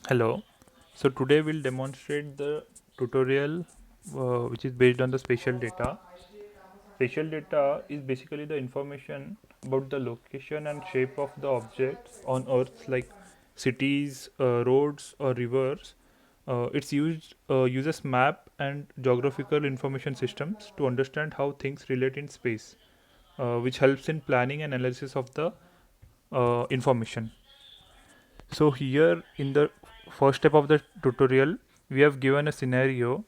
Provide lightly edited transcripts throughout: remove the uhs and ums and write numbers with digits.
Hello. So today we'll demonstrate the tutorial which is based on the spatial data. Spatial data is basically the information about the location and shape of the objects on Earth, like cities, roads, or rivers. It's used uses map and geographical information systems to understand how things relate in space, which helps in planning and analysis of the information. So here in the first step of the tutorial, we have given a scenario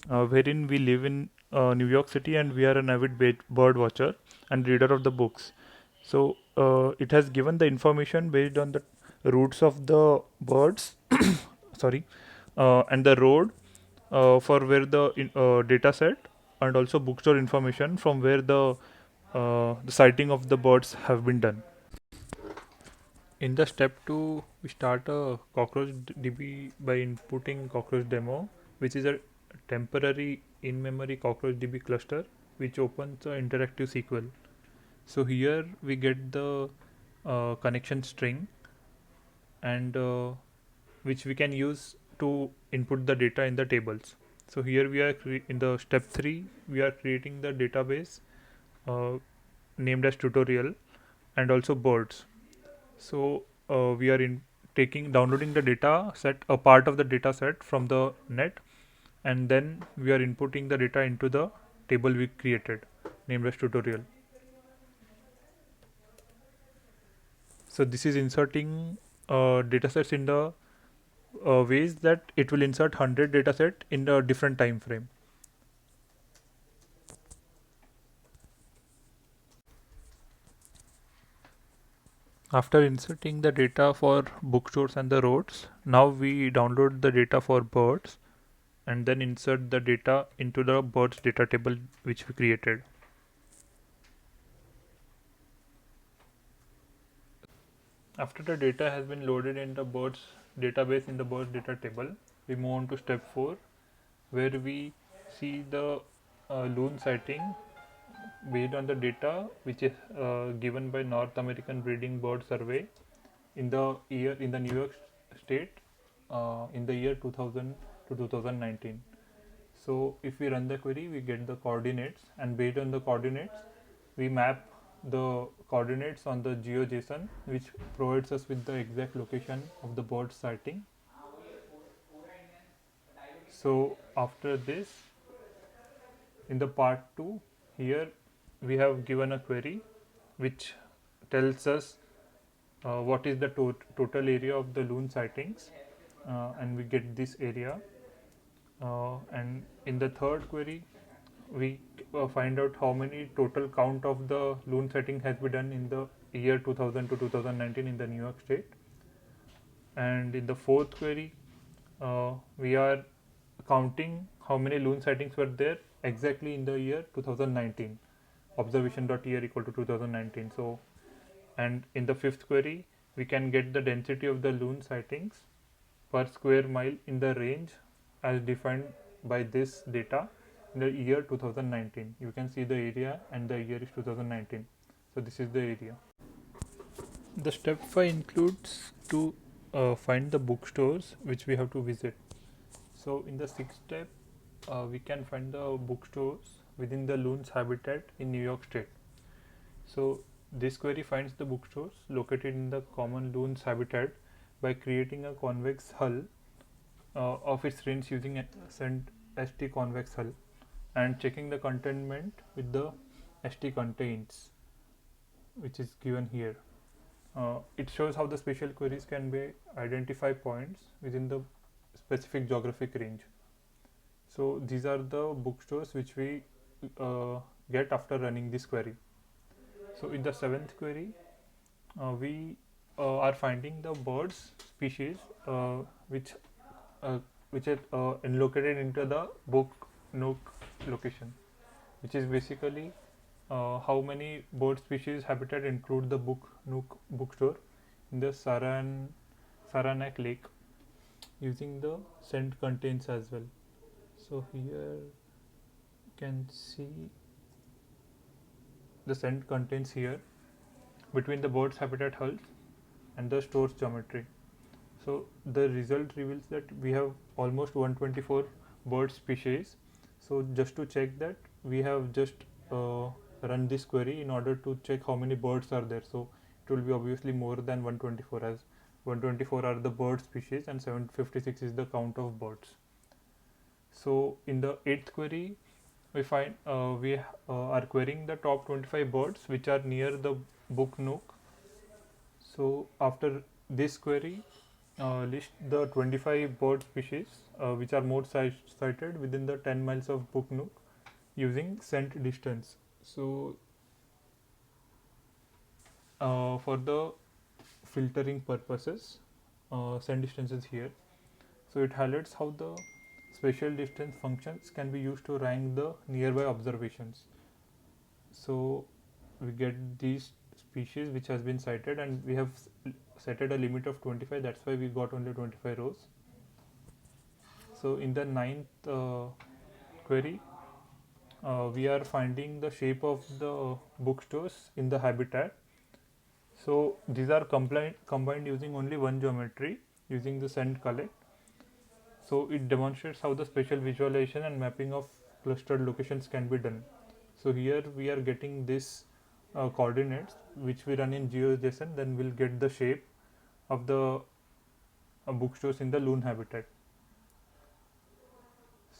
wherein we live in New York City and we are an avid bird watcher and reader of the books. So it has given the information based on the routes of the birds, sorry, and the road for where the data set, and also bookstore information from where the sighting of the birds have been done. In the step 2, we start a cockroach DB by inputting cockroach demo, which is a temporary in-memory cockroach DB cluster which opens an interactive SQL. So here we get the connection string, and which we can use to input the data in the tables. So here we are in the step 3, we are creating the database uh, named as tutorial and also birds. So we are in taking downloading the data set, a part of the data set from the net, and then we are inputting the data into the table we created named as tutorial. So this is inserting data sets in the ways that it will insert 100 data set in a different time frame. After inserting the data for bookstores and the roads, now we download the data for birds and then insert the data into the birds data table which we created. After the data has been loaded in the birds database in the birds data table, we move on to step 4, where we see the loon sighting based on the data which is given by North American Breeding Bird Survey in the New York State in the year 2000 to 2019. So if we run the query, we get the coordinates, and based on the coordinates, we map the coordinates on the GeoJSON, which provides us with the exact location of the bird sighting. So after this, in the part 2, here we have given a query which tells us what is the total area of the loon sightings, and we get this area. And in the third query, we find out how many total count of the loon sighting has been done in the year 2000 to 2019 in the New York State. And in the fourth query, we are counting how many loon sightings were there exactly in the year 2019. Observation.year equal to 2019. So, and in the fifth query, we can get the density of the loon sightings per square mile in the range as defined by this data in the year 2019. You can see the area and the year is 2019. So this is the area. The step 5 includes to find the bookstores which we have to visit. So in the sixth step, we can find the bookstores within the loon's habitat in New York State. So this query finds the bookstores located in the common loon's habitat by creating a convex hull of its range using a ST convex hull and checking the containment with the ST contains, which is given here. It shows how the spatial queries can be identify points within the specific geographic range. So these are the bookstores which we get after running this query. So in the seventh query, we are finding the birds species which uh, which is located into the book nook location, which is basically how many bird species habitat include the book nook bookstore in the Saranac Lake using the scent contains as well. So here you can see the scent contains here between the bird's habitat hulls and the store's geometry. So the result reveals that we have almost 124 bird species. So just to check that, we have just uh, run this query in order to check how many birds are there. So it will be obviously more than 124, as 124 are the bird species and 756 is the count of birds. So in the eighth query, we find we are querying the top 25 birds which are near the book nook. So after this query, list the 25 bird species which are more sighted within the 10 miles of book nook using scent distance. So for the filtering purposes, scent distance is here. So it highlights how the spatial distance functions can be used to rank the nearby observations. So we get these species which has been cited, and we have setted a limit of 25. That's why we got only 25 rows. So in the ninth query, we are finding the shape of the bookstores in the habitat. So these are combined using only one geometry using the scent collect. So it demonstrates how the spatial visualization and mapping of clustered locations can be done. So here we are getting this coordinates which we run in GeoJSON, then we'll get the shape of the bookstores in the loon habitat.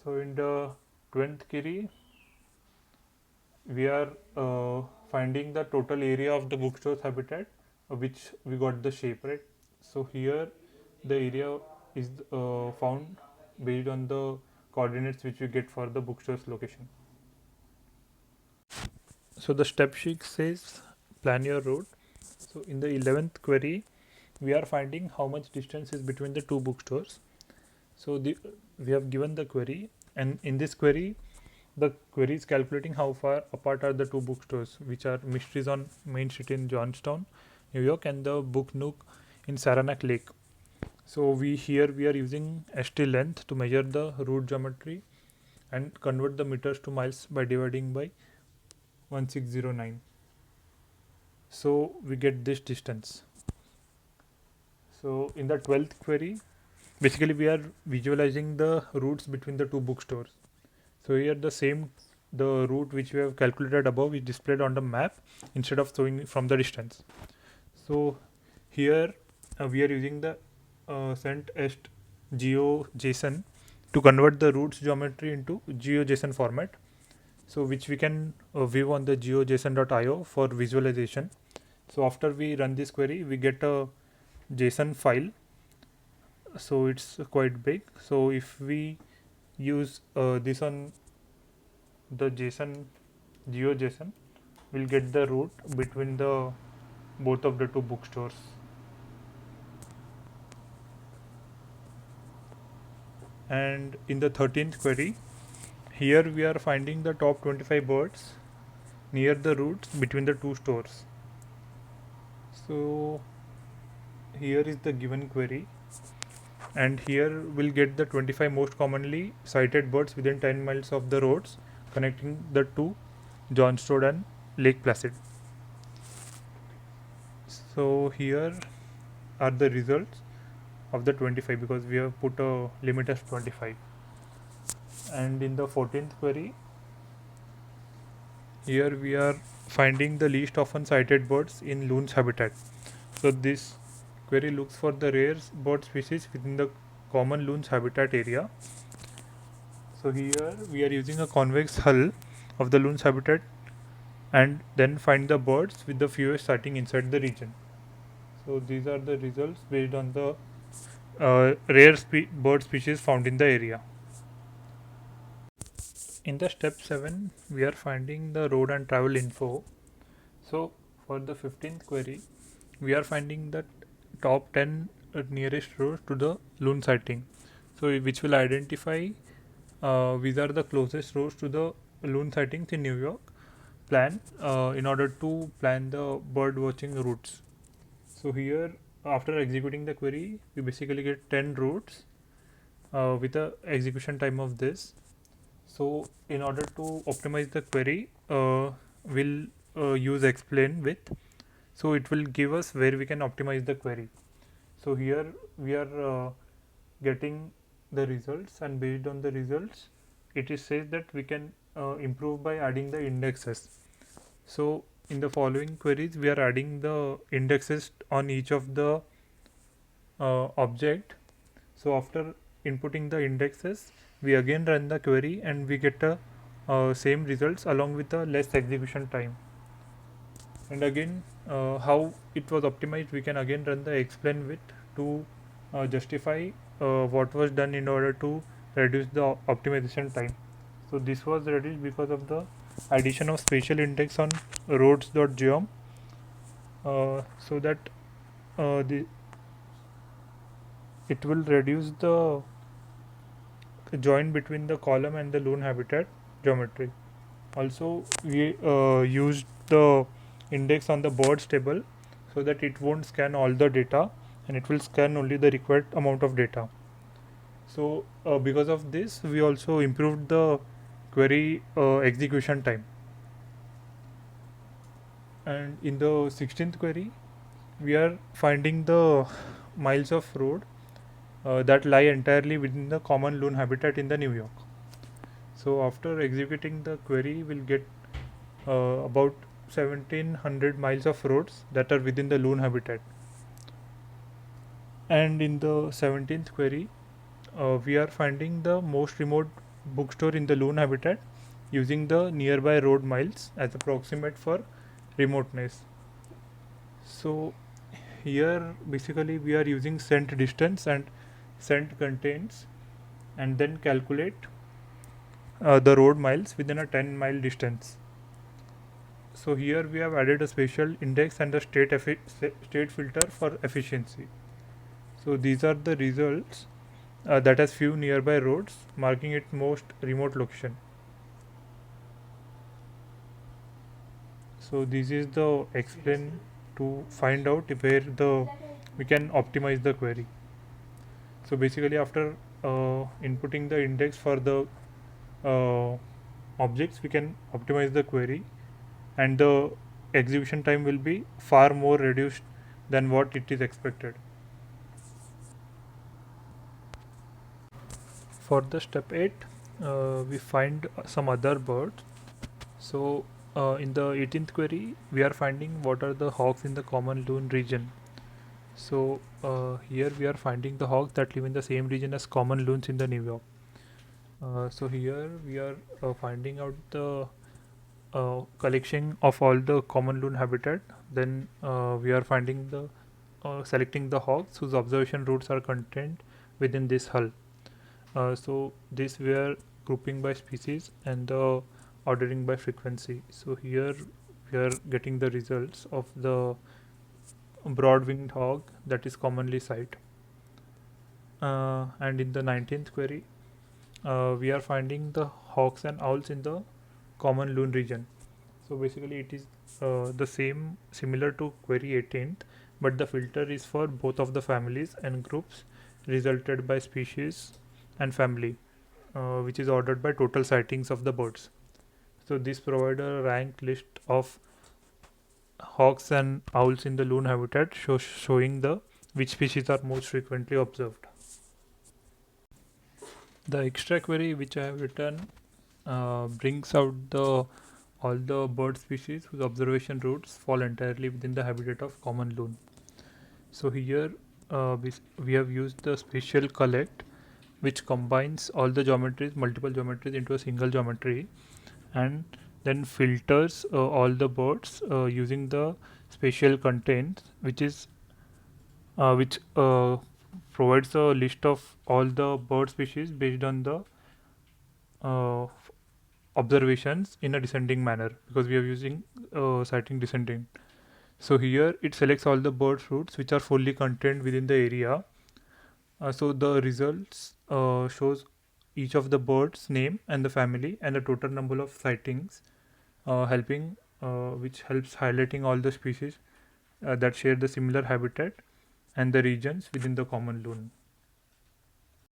So in the 20th query, we are finding the total area of the bookstore's habitat, which we got the shape, right? So here the area is found based on the coordinates which we get for the bookstore's location. So the step sheet says plan your route. So in the 11th query, we are finding how much distance is between the two bookstores. So we have given the query, and in this query, the query is calculating how far apart are the two bookstores, which are Mysteries on Main Street in Johnstown, New York, and the Book Nook in Saranac Lake. So we are using ST length to measure the route geometry and convert the meters to miles by dividing by 1609. So we get this distance. So in the 12th query, basically we are visualizing the routes between the two bookstores. So here the route which we have calculated above is displayed on the map instead of showing from the distance. So here we are using the scent est GeoJSON to convert the routes geometry into GeoJSON format. So which we can view on the geojson.io for visualization. So after we run this query, we get a JSON file. So it's quite big. So if we use this on the GeoJSON, we'll get the route between the both of the two bookstores. And in the 13th query, here we are finding the top 25 birds near the routes between the two stores. So here is the given query, and here we'll get the 25 most commonly sighted birds within 10 miles of the roads connecting the two Johnstone and Lake Placid. So here are the results of the 25, because we have put a limit as 25. And in the 14th query, here we are finding the least often sighted birds in loon's habitat. So this query looks for the rare bird species within the common loon's habitat area. So here we are using a convex hull of the loon's habitat and then find the birds with the fewest sighting inside the region. So these are the results based on the rare bird species found in the area. In the step 7, we are finding the road and travel info. So for the 15th query, we are finding the top 10 nearest roads to the loon sighting. So which will identify which are the closest roads to the loon sightings in New York plan in order to plan the bird watching routes. So here, after executing the query, we basically get 10 routes with a execution time of this. So in order to optimize the query, we'll use explain with. So it will give us where we can optimize the query. So here we are getting the results, and based on the results it is says that we can improve by adding the indexes. So in the following queries we are adding the indexes on each of the object. So after inputting the indexes, we again run the query and we get a same results along with a less execution time. And again, how it was optimized, we can again run the explain with to justify what was done in order to reduce the optimization time. So this was reduced because of the addition of spatial index on roads.geom, so that the it will reduce the join between the column and the loon habitat geometry. Also, we used the index on the birds table so that it won't scan all the data and it will scan only the required amount of data. So because of this, we also improved the query execution time. And in the 16th query, we are finding the miles of road that lie entirely within the common loon habitat in the New York. So after executing the query, we'll get about 1700 miles of roads that are within the loon habitat. And in the 17th query, we are finding the most remote bookstore in the loon habitat using the nearby road miles as approximate for remoteness. So here basically we are using sent distance and sent contains and then calculate the road miles within a 10-mile distance. So here we have added a spatial index and a state filter for efficiency. So these are the results that has few nearby roads marking its most remote location. So this is the explain to find out where the we can optimize the query. So basically after inputting the index for the uh, objects, we can optimize the query and the execution time will be far more reduced than what it is expected. For the step 8, we find some other birds. So in the 18th query, we are finding what are the hogs in the common loon region. So here we are finding the hogs that live in the same region as common loons in the New York. So here we are finding out the collection of all the common loon habitat. Then we are finding the selecting the hogs whose observation routes are contained within this hull. So this we are grouping by species and the ordering by frequency. So here we are getting the results of the broad-winged hog that is commonly sighted. And in the 19th query, we are finding the hawks and owls in the common loon region. So basically it is the same similar to query 18th, but the filter is for both of the families and groups resulted by species and family, which is ordered by total sightings of the birds. So this provides a ranked list of hawks and owls in the loon habitat, showing the which species are most frequently observed. The extra query which I have written brings out the all the bird species whose observation routes fall entirely within the habitat of common loon. So here we have used the spatial collect, which combines all the geometries, multiple geometries into a single geometry, and then filters all the birds using the spatial contains, which provides a list of all the bird species based on the uh, observations in a descending manner, because we are using sighting descending. So here it selects all the bird routes which are fully contained within the area. So the results shows each of the birds name and the family and the total number of sightings, helping which helps highlighting all the species that share the similar habitat and the regions within the common loon.